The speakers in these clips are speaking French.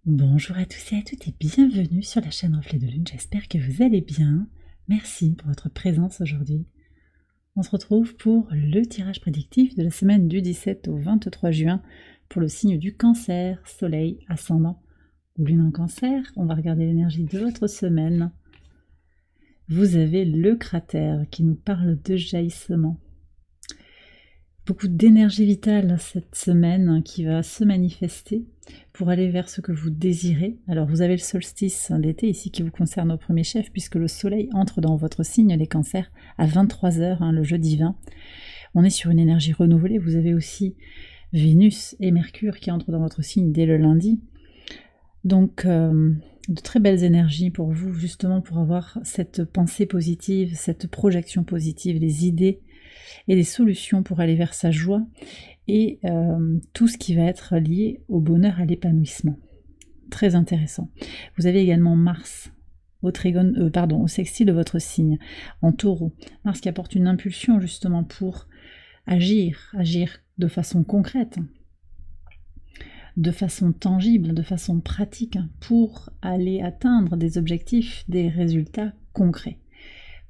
Bonjour à tous et à toutes et bienvenue sur la chaîne Reflet de Lune, j'espère que vous allez bien. Merci pour votre présence aujourd'hui. On se retrouve pour le tirage prédictif de la semaine du 17 au 23 juin pour le signe du Cancer, Soleil, Ascendant ou Lune en Cancer. On va regarder l'énergie de votre semaine. Vous avez le cratère qui nous parle de jaillissement. Beaucoup d'énergie vitale cette semaine qui va se manifester pour aller vers ce que vous désirez. Alors vous avez le solstice d'été ici qui vous concerne au premier chef puisque le soleil entre dans votre signe, les cancers, à 23h, le jeudi 20. On est sur une énergie renouvelée. Vous avez aussi Vénus et Mercure qui entrent dans votre signe dès le lundi. Donc de très belles énergies pour vous, justement pour avoir cette pensée positive, cette projection positive, des idées et des solutions pour aller vers sa joie et tout ce qui va être lié au bonheur, à l'épanouissement. Très intéressant. Vous avez également Mars au trigone, au sextile de votre signe, en Taureau. Mars qui apporte une impulsion justement pour agir de façon concrète, de façon tangible, de façon pratique, pour aller atteindre des objectifs, des résultats concrets.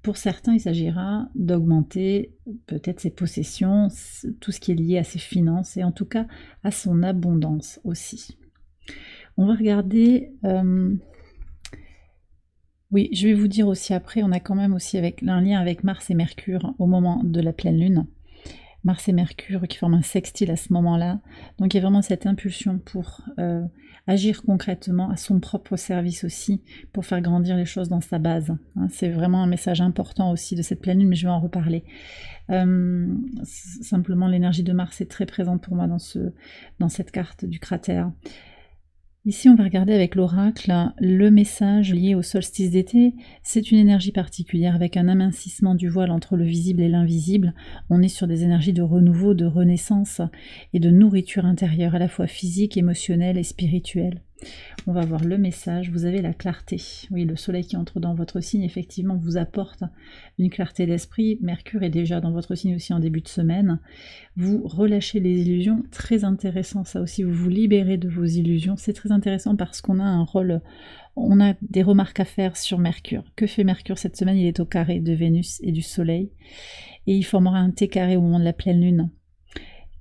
Pour certains, il s'agira d'augmenter peut-être ses possessions, tout ce qui est lié à ses finances et en tout cas à son abondance aussi. On va regarder... Oui, je vais vous dire aussi après, on a quand même aussi un lien avec Mars et Mercure au moment de la pleine lune. Mars et Mercure qui forment un sextile à ce moment-là. Donc il y a vraiment cette impulsion pour agir concrètement à son propre service aussi, pour faire grandir les choses dans sa base. C'est vraiment un message important aussi de cette pleine lune, mais je vais en reparler. Simplement l'énergie de Mars est très présente pour moi dans cette carte du cratère. Ici, on va regarder avec l'oracle le message lié au solstice d'été. C'est une énergie particulière avec un amincissement du voile entre le visible et l'invisible. On est sur des énergies de renouveau, de renaissance et de nourriture intérieure, à la fois physique, émotionnelle et spirituelle. On va voir le message. Vous avez la clarté. Oui, le soleil qui entre dans votre signe, effectivement, vous apporte une clarté d'esprit. Mercure est déjà dans votre signe aussi en début de semaine. Vous relâchez les illusions. Très intéressant, ça aussi. Vous vous libérez de vos illusions. C'est très intéressant parce qu'on a un rôle... On a des remarques à faire sur Mercure. Que fait Mercure cette semaine? Il est au carré de Vénus et du Soleil. Et il formera un T carré au moment de la pleine lune,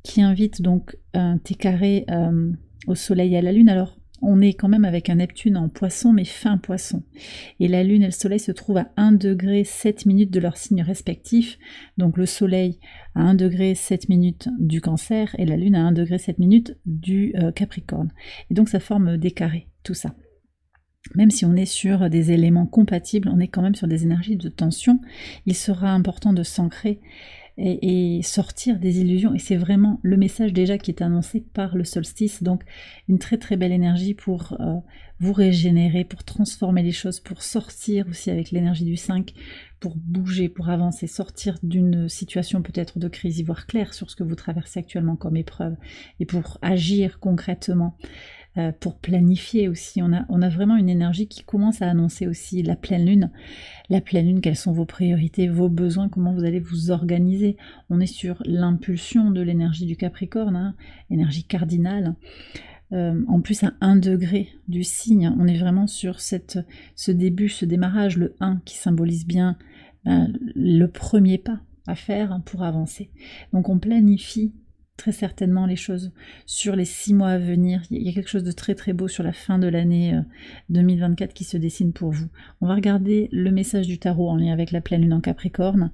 qui invite donc un T carré au Soleil et à la Lune. Alors, on est quand même avec un Neptune en Poisson, mais fin Poisson. Et la Lune et le Soleil se trouvent à 1 degré 7 minutes de leurs signes respectifs. Donc le Soleil à 1 degré 7 minutes du Cancer et la Lune à 1 degré 7 minutes du Capricorne. Et donc ça forme des carrés, tout ça. Même si on est sur des éléments compatibles, on est quand même sur des énergies de tension. Il sera important de s'ancrer et sortir des illusions, et c'est vraiment le message déjà qui est annoncé par le solstice, donc une très très belle énergie pour vous régénérer, pour transformer les choses, pour sortir aussi avec l'énergie du 5, pour bouger, pour avancer, sortir d'une situation peut-être de crise, y voir clair sur ce que vous traversez actuellement comme épreuve, et pour agir concrètement. Pour planifier aussi, on a vraiment une énergie qui commence à annoncer aussi la pleine lune. La pleine lune, quelles sont vos priorités, vos besoins, comment vous allez vous organiser. On est sur l'impulsion de l'énergie du Capricorne, énergie cardinale. En plus à 1 degré du signe, on est vraiment sur ce début, ce démarrage, le 1 qui symbolise bien le premier pas à faire pour avancer. Donc on planifie très certainement les choses sur les 6 mois à venir. Il y a quelque chose de très très beau sur la fin de l'année 2024 qui se dessine pour vous. On va regarder le message du tarot en lien avec la pleine lune en Capricorne.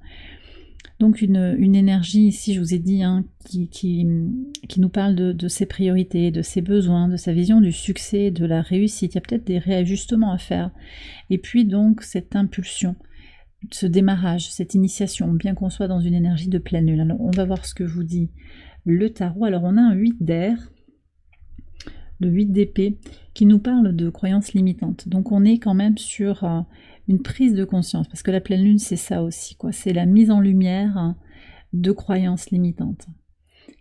Donc une énergie ici, je vous ai dit, qui nous parle de ses priorités, de ses besoins, de sa vision du succès, de la réussite. Il y a peut-être des réajustements à faire. Et puis donc cette impulsion, ce démarrage, cette initiation, bien qu'on soit dans une énergie de pleine lune. Alors on va voir ce que vous dit le tarot. Alors on a un 8 d'air, le 8 d'épée, qui nous parle de croyances limitantes. Donc on est quand même sur une prise de conscience, parce que la pleine lune c'est ça aussi, quoi. C'est la mise en lumière de croyances limitantes.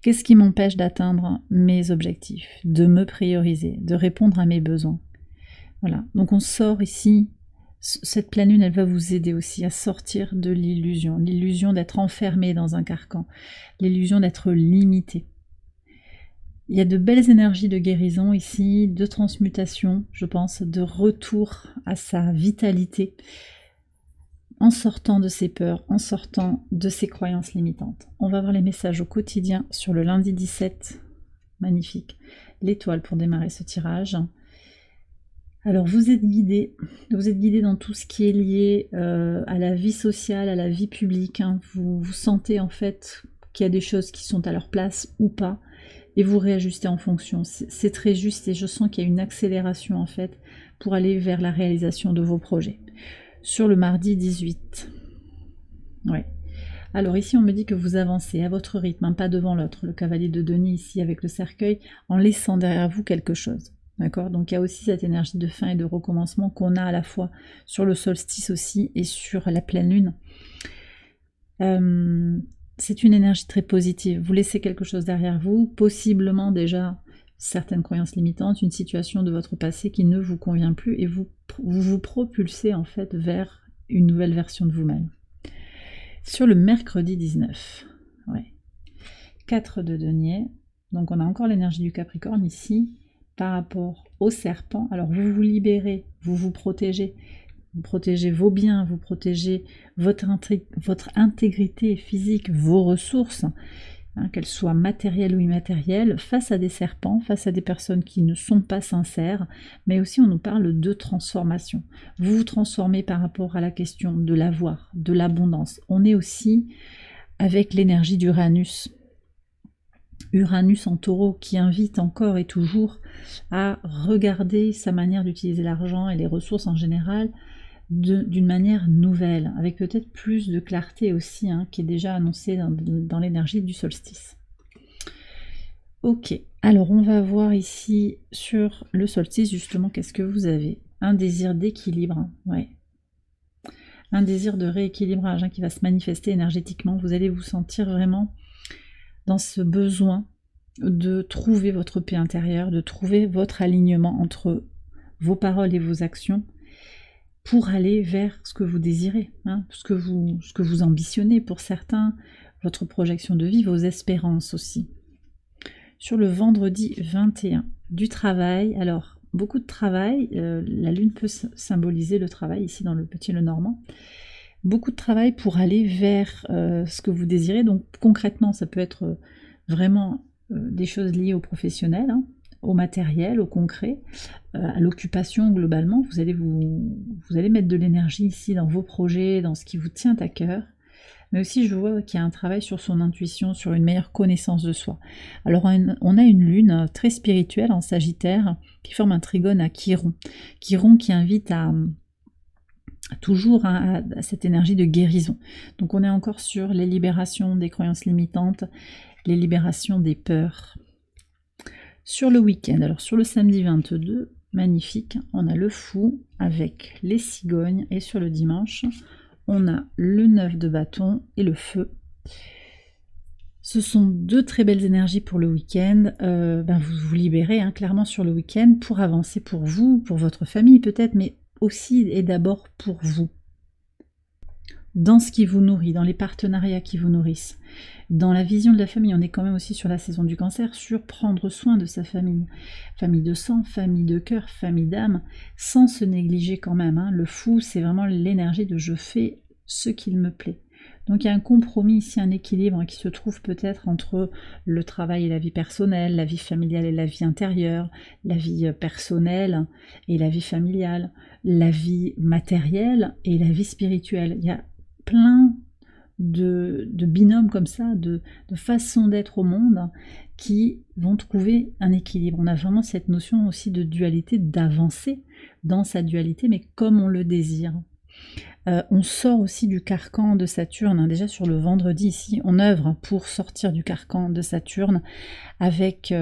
Qu'est-ce qui m'empêche d'atteindre mes objectifs, de me prioriser, de répondre à mes besoins? Voilà, donc on sort ici. Cette pleine lune, elle va vous aider aussi à sortir de l'illusion d'être enfermé dans un carcan, l'illusion d'être limité. Il y a de belles énergies de guérison ici, de transmutation, je pense, de retour à sa vitalité, en sortant de ses peurs, en sortant de ses croyances limitantes. On va voir les messages au quotidien sur le lundi 17. Magnifique. L'étoile pour démarrer ce tirage. Alors vous êtes guidé dans tout ce qui est lié à la vie sociale, à la vie publique. Hein. Vous sentez en fait qu'il y a des choses qui sont à leur place ou pas, et vous réajustez en fonction. C'est très juste et je sens qu'il y a une accélération en fait pour aller vers la réalisation de vos projets. Sur le mardi 18. Ouais. Alors ici on me dit que vous avancez à votre rythme, hein, pas devant l'autre, le cavalier de Denis ici avec le cercueil, en laissant derrière vous quelque chose. D'accord? Donc il y a aussi cette énergie de fin et de recommencement qu'on a à la fois sur le solstice aussi et sur la pleine lune. C'est une énergie très positive. Vous laissez quelque chose derrière vous, possiblement déjà certaines croyances limitantes, une situation de votre passé qui ne vous convient plus et vous propulsez en fait vers une nouvelle version de vous-même. Sur le mercredi 19, ouais. 4 de denier, donc on a encore l'énergie du Capricorne ici, par rapport au serpent. Alors vous vous libérez, vous vous protégez vos biens, vous protégez votre intégrité physique, vos ressources, hein, qu'elles soient matérielles ou immatérielles, face à des serpents, face à des personnes qui ne sont pas sincères, mais aussi on nous parle de transformation. Vous vous transformez par rapport à la question de l'avoir, de l'abondance. On est aussi avec l'énergie d'Uranus. Uranus en taureau qui invite encore et toujours à regarder sa manière d'utiliser l'argent et les ressources en général d'une manière nouvelle, avec peut-être plus de clarté aussi, hein, qui est déjà annoncée dans l'énergie du solstice. Ok, alors on va voir ici sur le solstice justement qu'est-ce que vous avez. Un désir d'équilibre, hein, ouais. Un désir de rééquilibrage, hein, qui va se manifester énergétiquement. Vous allez vous sentir vraiment dans ce besoin de trouver votre paix intérieure, de trouver votre alignement entre vos paroles et vos actions pour aller vers ce que vous désirez, hein, ce que vous ambitionnez pour certains, votre projection de vie, vos espérances aussi. Sur le vendredi 21, du travail, alors beaucoup de travail, la lune peut symboliser le travail ici dans le petit Lenormand, beaucoup de travail pour aller vers ce que vous désirez. Donc concrètement, ça peut être vraiment des choses liées au professionnel, hein, au matériel, au concret, à l'occupation globalement. Vous allez mettre de l'énergie ici dans vos projets, dans ce qui vous tient à cœur. Mais aussi, je vois qu'il y a un travail sur son intuition, sur une meilleure connaissance de soi. Alors, on a une lune très spirituelle en Sagittaire qui forme un trigone à Chiron. Chiron qui invite toujours à cette énergie de guérison. Donc on est encore sur les libérations des croyances limitantes, les libérations des peurs. Sur le week-end, alors sur le samedi 22, magnifique, on a le fou avec les cigognes, et sur le dimanche, on a le 9 de bâton et le feu. Ce sont deux très belles énergies pour le week-end. Vous vous libérez, hein, clairement sur le week-end pour avancer pour vous, pour votre famille peut-être, mais aussi et d'abord pour vous. Dans ce qui vous nourrit, dans les partenariats qui vous nourrissent. Dans la vision de la famille, on est quand même aussi sur la saison du cancer, sur prendre soin de sa famille. Famille de sang, famille de cœur, famille d'âme, sans se négliger quand même. Hein. Le fou, c'est vraiment l'énergie de je fais ce qu'il me plaît. Donc il y a un compromis ici, un équilibre qui se trouve peut-être entre le travail et la vie personnelle, la vie familiale et la vie intérieure, la vie personnelle et la vie familiale, la vie matérielle et la vie spirituelle. Il y a plein de binômes comme ça, de façons d'être au monde qui vont trouver un équilibre. On a vraiment cette notion aussi de dualité, d'avancer dans sa dualité, mais comme on le désire. On sort aussi du carcan de Saturne, hein. Déjà sur le vendredi ici, on œuvre pour sortir du carcan de Saturne avec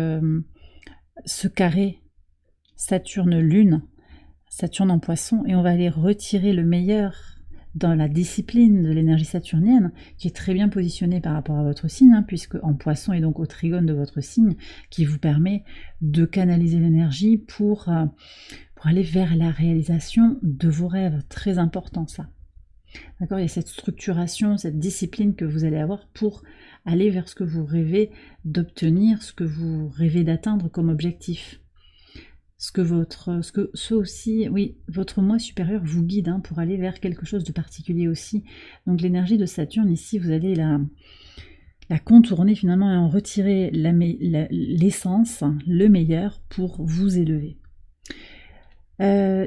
ce carré Saturne-Lune, Saturne en Poisson, et on va aller retirer le meilleur dans la discipline de l'énergie saturnienne, qui est très bien positionnée par rapport à votre signe, hein, puisque en Poisson est donc au trigone de votre signe, qui vous permet de canaliser l'énergie pour aller vers la réalisation de vos rêves. Très important ça. D'accord, il y a cette structuration, cette discipline que vous allez avoir pour aller vers ce que vous rêvez d'obtenir, ce que vous rêvez d'atteindre comme objectif. Votre moi supérieur vous guide pour aller vers quelque chose de particulier aussi. Donc l'énergie de Saturne ici, vous allez la contourner finalement et en retirer l'essence, le meilleur pour vous élever.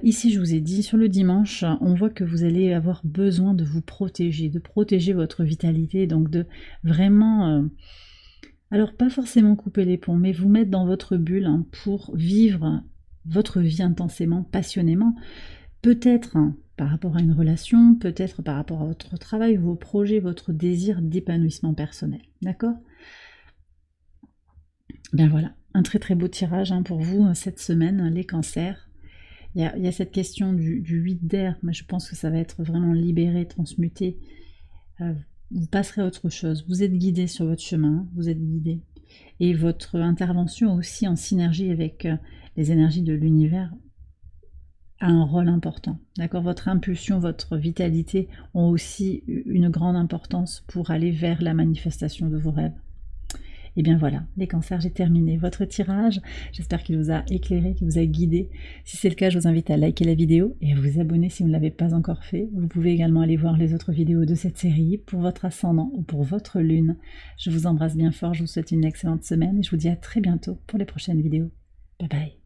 Ici, je vous ai dit, sur le dimanche, on voit que vous allez avoir besoin de vous protéger, de protéger votre vitalité, donc de vraiment, alors pas forcément couper les ponts, mais vous mettre dans votre bulle pour vivre votre vie intensément, passionnément, peut-être par rapport à une relation, peut-être par rapport à votre travail, vos projets, votre désir d'épanouissement personnel, d'accord? Bien voilà, un très très beau tirage pour vous cette semaine, les cancers. Il y a cette question du 8 d'air, mais je pense que ça va être vraiment libéré, transmuté. Vous passerez à autre chose. Vous êtes guidé sur votre chemin, vous êtes guidé. Et votre intervention aussi en synergie avec les énergies de l'univers a un rôle important. D'accord ? Votre impulsion, votre vitalité ont aussi une grande importance pour aller vers la manifestation de vos rêves. Et bien voilà, les cancers, j'ai terminé votre tirage. J'espère qu'il vous a éclairé, qu'il vous a guidé. Si c'est le cas, je vous invite à liker la vidéo et à vous abonner si vous ne l'avez pas encore fait. Vous pouvez également aller voir les autres vidéos de cette série pour votre ascendant ou pour votre lune. Je vous embrasse bien fort, je vous souhaite une excellente semaine et je vous dis à très bientôt pour les prochaines vidéos. Bye bye.